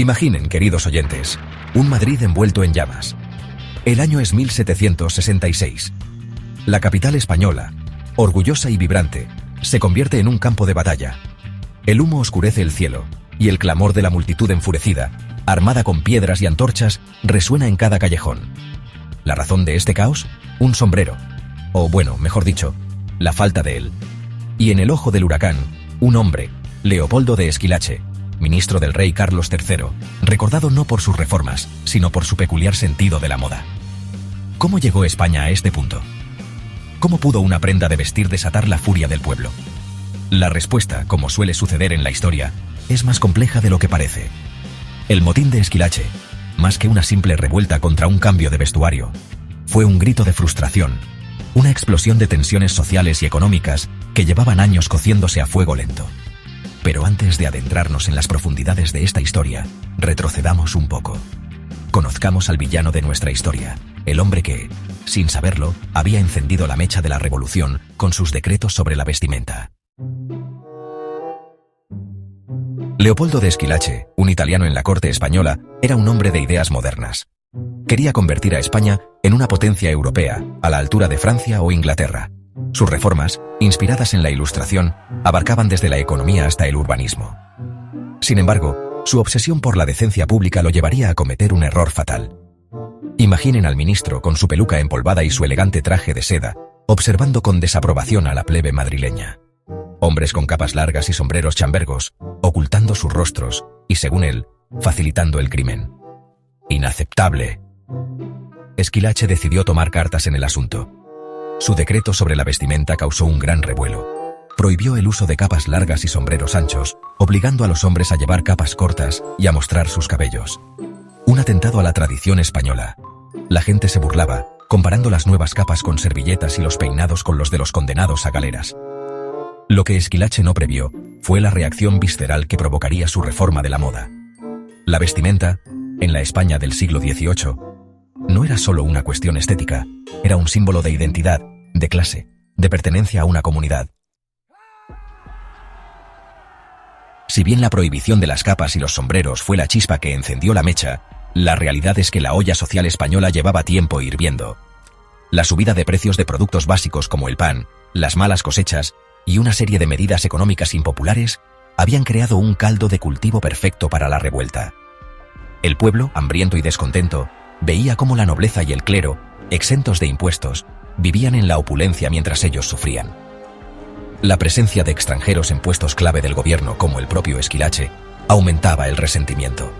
Imaginen, queridos oyentes, un Madrid envuelto en llamas. El año es 1766. La capital española, orgullosa y vibrante, se convierte en un campo de batalla. El humo oscurece el cielo, y el clamor de la multitud enfurecida, armada con piedras y antorchas, resuena en cada callejón. ¿La razón de este caos? Un sombrero. O bueno, mejor dicho, la falta de él. Y en el ojo del huracán, un hombre, Leopoldo de Esquilache, ministro del rey Carlos III, recordado no por sus reformas, sino por su peculiar sentido de la moda. ¿Cómo llegó España a este punto? ¿Cómo pudo una prenda de vestir desatar la furia del pueblo? La respuesta, como suele suceder en la historia, es más compleja de lo que parece. El motín de Esquilache, más que una simple revuelta contra un cambio de vestuario, fue un grito de frustración, una explosión de tensiones sociales y económicas que llevaban años cociéndose a fuego lento. Pero antes de adentrarnos en las profundidades de esta historia, retrocedamos un poco. Conozcamos al villano de nuestra historia, el hombre que, sin saberlo, había encendido la mecha de la revolución con sus decretos sobre la vestimenta. Leopoldo de Esquilache, un italiano en la corte española, era un hombre de ideas modernas. Quería convertir a España en una potencia europea, a la altura de Francia o Inglaterra. Sus reformas, inspiradas en la Ilustración, abarcaban desde la economía hasta el urbanismo. Sin embargo, su obsesión por la decencia pública lo llevaría a cometer un error fatal. Imaginen al ministro con su peluca empolvada y su elegante traje de seda, observando con desaprobación a la plebe madrileña. Hombres con capas largas y sombreros chambergos, ocultando sus rostros y, según él, facilitando el crimen. Inaceptable. Esquilache decidió tomar cartas en el asunto. Su decreto sobre la vestimenta causó un gran revuelo. Prohibió el uso de capas largas y sombreros anchos, obligando a los hombres a llevar capas cortas y a mostrar sus cabellos. Un atentado a la tradición española. La gente se burlaba, comparando las nuevas capas con servilletas y los peinados con los de los condenados a galeras. Lo que Esquilache no previó fue la reacción visceral que provocaría su reforma de la moda. La vestimenta, en la España del siglo XVIII, no era solo una cuestión estética, era un símbolo de identidad, de clase, de pertenencia a una comunidad. Si bien la prohibición de las capas y los sombreros fue la chispa que encendió la mecha, la realidad es que la olla social española llevaba tiempo hirviendo. La subida de precios de productos básicos como el pan, las malas cosechas y una serie de medidas económicas impopulares habían creado un caldo de cultivo perfecto para la revuelta. El pueblo, hambriento y descontento, veía cómo la nobleza y el clero, exentos de impuestos, vivían en la opulencia mientras ellos sufrían. La presencia de extranjeros en puestos clave del gobierno, como el propio Esquilache, aumentaba el resentimiento.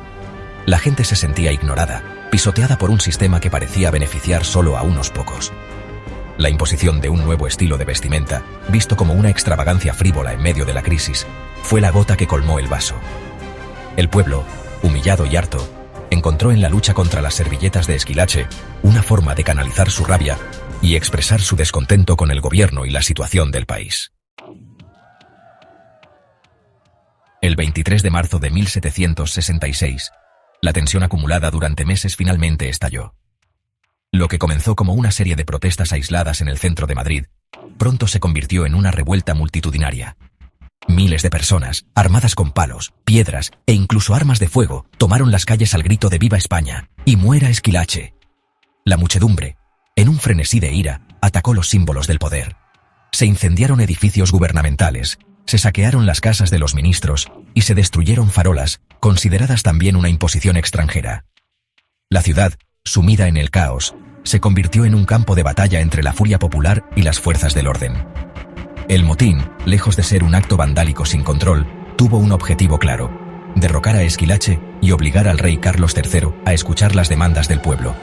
La gente se sentía ignorada, pisoteada por un sistema que parecía beneficiar solo a unos pocos. La imposición de un nuevo estilo de vestimenta, visto como una extravagancia frívola en medio de la crisis, fue la gota que colmó el vaso. El pueblo, humillado y harto, encontró en la lucha contra las servilletas de Esquilache una forma de canalizar su rabia y expresar su descontento con el gobierno y la situación del país. El 23 de marzo de 1766, la tensión acumulada durante meses finalmente estalló. Lo que comenzó como una serie de protestas aisladas en el centro de Madrid, pronto se convirtió en una revuelta multitudinaria. Miles de personas, armadas con palos, piedras e incluso armas de fuego, tomaron las calles al grito de ¡Viva España! Y ¡Muera Esquilache! La muchedumbre, en un frenesí de ira, atacó los símbolos del poder. Se incendiaron edificios gubernamentales, se saquearon las casas de los ministros y se destruyeron farolas, consideradas también una imposición extranjera. La ciudad, sumida en el caos, se convirtió en un campo de batalla entre la furia popular y las fuerzas del orden. El motín, lejos de ser un acto vandálico sin control, tuvo un objetivo claro: derrocar a Esquilache y obligar al rey Carlos III a escuchar las demandas del pueblo.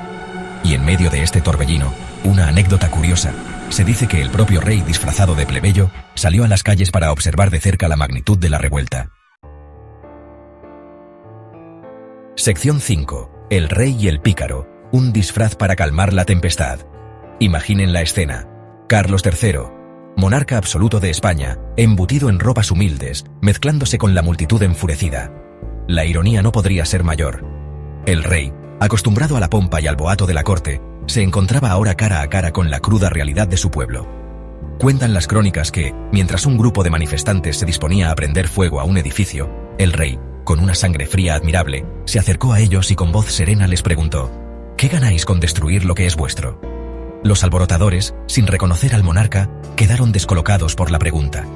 Y en medio de este torbellino, una anécdota curiosa: se dice que el propio rey, disfrazado de plebeyo, salió a las calles para observar de cerca la magnitud de la revuelta. Sección 5. El rey y el pícaro, un disfraz para calmar la tempestad. Imaginen la escena. Carlos III, monarca absoluto de España, embutido en ropas humildes, mezclándose con la multitud enfurecida. La ironía no podría ser mayor. El rey, acostumbrado a la pompa y al boato de la corte, se encontraba ahora cara a cara con la cruda realidad de su pueblo. Cuentan las crónicas que, mientras un grupo de manifestantes se disponía a prender fuego a un edificio, el rey, con una sangre fría admirable, se acercó a ellos y con voz serena les preguntó: ¿qué ganáis con destruir lo que es vuestro? Los alborotadores, sin reconocer al monarca, quedaron descolocados por la pregunta.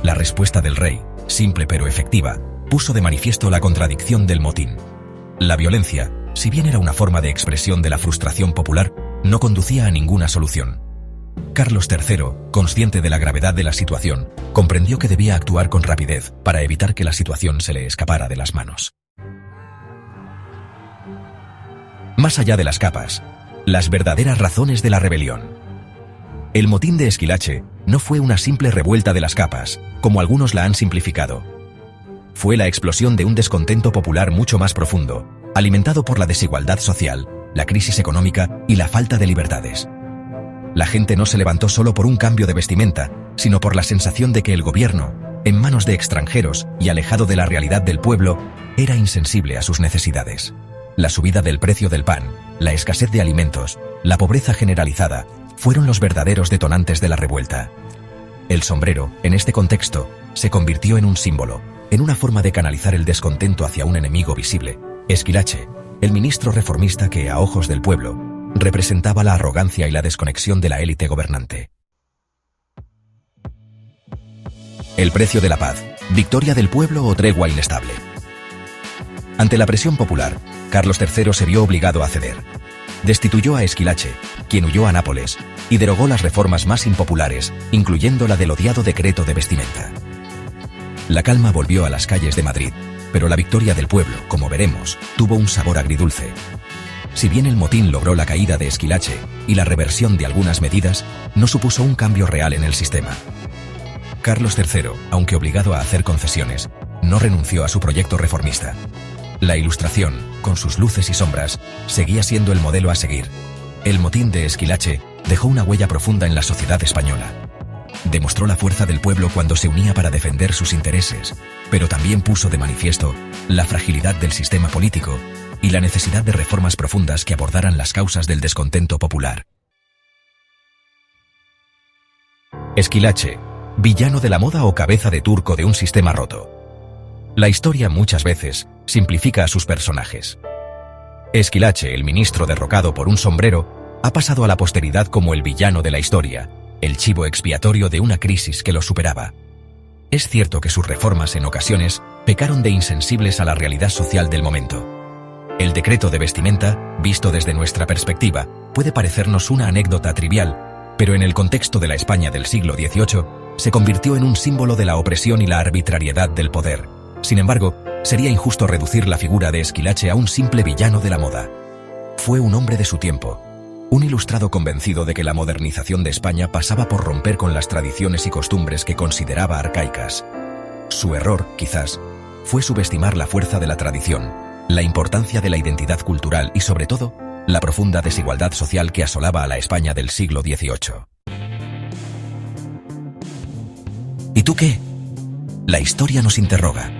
La respuesta del rey, simple pero efectiva, puso de manifiesto la contradicción del motín. La violencia, si bien era una forma de expresión de la frustración popular, no conducía a ninguna solución. Carlos III, consciente de la gravedad de la situación, comprendió que debía actuar con rapidez para evitar que la situación se le escapara de las manos. Más allá de las capas, las verdaderas razones de la rebelión. El motín de Esquilache no fue una simple revuelta de las capas, como algunos la han simplificado. Fue la explosión de un descontento popular mucho más profundo, alimentado por la desigualdad social, la crisis económica y la falta de libertades. La gente no se levantó solo por un cambio de vestimenta, sino por la sensación de que el gobierno, en manos de extranjeros y alejado de la realidad del pueblo, era insensible a sus necesidades. La subida del precio del pan, la escasez de alimentos, la pobreza generalizada, fueron los verdaderos detonantes de la revuelta. El sombrero, en este contexto, se convirtió en un símbolo, en una forma de canalizar el descontento hacia un enemigo visible: Esquilache, el ministro reformista que, a ojos del pueblo, representaba la arrogancia y la desconexión de la élite gobernante. El precio de la paz, victoria del pueblo o tregua inestable. Ante la presión popular, Carlos III se vio obligado a ceder. Destituyó a Esquilache, quien huyó a Nápoles, y derogó las reformas más impopulares, incluyendo la del odiado decreto de vestimenta. La calma volvió a las calles de Madrid, pero la victoria del pueblo, como veremos, tuvo un sabor agridulce. Si bien el motín logró la caída de Esquilache y la reversión de algunas medidas, no supuso un cambio real en el sistema. Carlos III, aunque obligado a hacer concesiones, no renunció a su proyecto reformista. La Ilustración, con sus luces y sombras, seguía siendo el modelo a seguir. El motín de Esquilache dejó una huella profunda en la sociedad española. Demostró la fuerza del pueblo cuando se unía para defender sus intereses, pero también puso de manifiesto la fragilidad del sistema político y la necesidad de reformas profundas que abordaran las causas del descontento popular. Esquilache, villano de la moda o cabeza de turco de un sistema roto. La historia muchas veces simplifica a sus personajes. Esquilache, el ministro derrocado por un sombrero, ha pasado a la posteridad como el villano de la historia, el chivo expiatorio de una crisis que lo superaba. Es cierto que sus reformas en ocasiones pecaron de insensibles a la realidad social del momento. El decreto de vestimenta, visto desde nuestra perspectiva, puede parecernos una anécdota trivial, pero en el contexto de la España del siglo XVIII, se convirtió en un símbolo de la opresión y la arbitrariedad del poder. Sin embargo, sería injusto reducir la figura de Esquilache a un simple villano de la moda. Fue un hombre de su tiempo, un ilustrado convencido de que la modernización de España pasaba por romper con las tradiciones y costumbres que consideraba arcaicas. Su error, quizás, fue subestimar la fuerza de la tradición, la importancia de la identidad cultural y, sobre todo, la profunda desigualdad social que asolaba a la España del siglo XVIII. ¿Y tú qué? La historia nos interroga.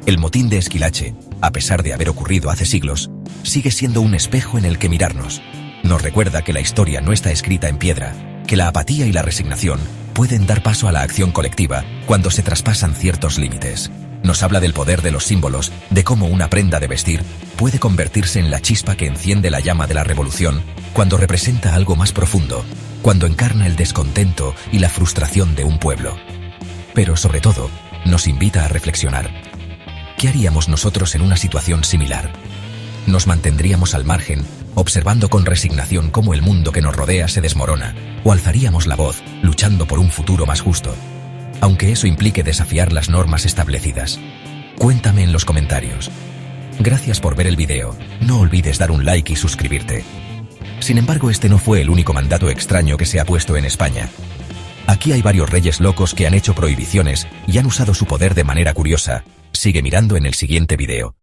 El motín de Esquilache, a pesar de haber ocurrido hace siglos, sigue siendo un espejo en el que mirarnos. Nos recuerda que la historia no está escrita en piedra, que la apatía y la resignación pueden dar paso a la acción colectiva cuando se traspasan ciertos límites. Nos habla del poder de los símbolos, de cómo una prenda de vestir puede convertirse en la chispa que enciende la llama de la revolución cuando representa algo más profundo, cuando encarna el descontento y la frustración de un pueblo. Pero sobre todo, nos invita a reflexionar. ¿Qué haríamos nosotros en una situación similar? ¿Nos mantendríamos al margen, observando con resignación cómo el mundo que nos rodea se desmorona, o alzaríamos la voz, luchando por un futuro más justo? Aunque eso implique desafiar las normas establecidas. Cuéntame en los comentarios. Gracias por ver el video, no olvides dar un like y suscribirte. Sin embargo, este no fue el único mandato extraño que se ha puesto en España. Aquí hay varios reyes locos que han hecho prohibiciones y han usado su poder de manera curiosa. Sigue mirando en el siguiente video.